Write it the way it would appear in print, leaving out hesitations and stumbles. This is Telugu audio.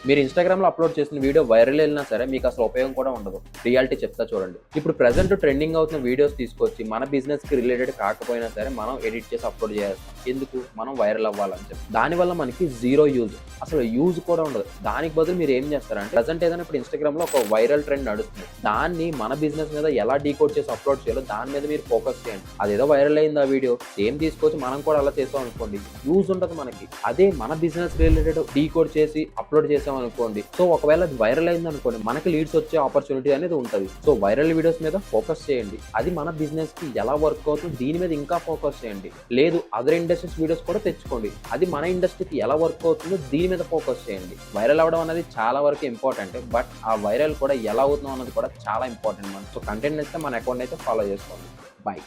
మీరు ఇన్‌స్టాగ్రామ్‌లో అప్‌లోడ్ చేసిన వీడియో వైరల్ ఎళ్ళినా సరే మీకు అసలు ఉపయోగం కూడా ఉండదు. రియాలిటీ చెప్తా చూడండి. ఇప్పుడు ప్రెజెంట్ ట్రెండింగ్ అవుతున్న వీడియోస్ తీసుకొచ్చి మన బిజినెస్‌కి రిలేటెడ్ కాకపోయినా సరే మనం ఎడిట్ చేసి అప్‌లోడ్ చేసేస్తాం. ఎందుకు? మనం వైరల్ అవ్వాలని చెప్పి. దానివల్ల మనకి జీరో యూజ్. అసలు యూజ్ కూడా ఉండదు. దానికి బదులు మీరు ఏం చేస్తారంటే ప్రెజెంట్ ఏదైనా ఇప్పుడు ఇన్‌స్టాగ్రామ్‌లో ఒక వైరల్ ట్రెండ్ నడుస్తుంది. దాన్ని మన బిజినెస్ మీద ఎలా డీకోడ్ చేసి అప్‌లోడ్ చేయాలో దాని మీద మీరు ఫోకస్ చేయండి. అదేదో వైరల్ అయింది ఆ వీడియో. సేమ్ తీసుకొచ్చి మనం కూడా అలా చేసాం అనుకోండి. యూజ్ ఉండదు మనకి. అదే మన బిజినెస్ రిలేటెడ్ డీకోడ్ చేసి అప్‌లోడ్ చేసాం అనుకోండి. సో ఒకవేళ అది వైరల్ అయింది అనుకోండి. మనకి లీడ్స్ వచ్చే ఆపర్చునిటీ అనేది ఉంటది. సో వైరల్ వీడియోస్ మీద ఫోకస్ చేయండి. అది మన బిజినెస్‌కి ఎలా వర్క్ అవుతుంది దీని మీద ఇంకా ఫోకస్ చేయండి. లేదు అదర్ ఇండస్ట్రీస్ వీడియోస్ కూడా తెచ్చుకోండి. అది మన ఇండస్ట్రీకి ఎలా వర్క్ అవుతుందో దీని మీద ఫోకస్ చేయండి. వైరల్ అవ్వడం అనేది చాలా వరకు ఇంపార్టెంట్. బట్ ఆ వైరల్ కూడా ఎలా అవుతుందో అన్నది కూడా చాలా ఇంపార్టెంట్ మనకి. సో కంటెంట్ నచ్చితే మన అకౌంట్ అయితే ఫాలో చేసుకోండి. బై.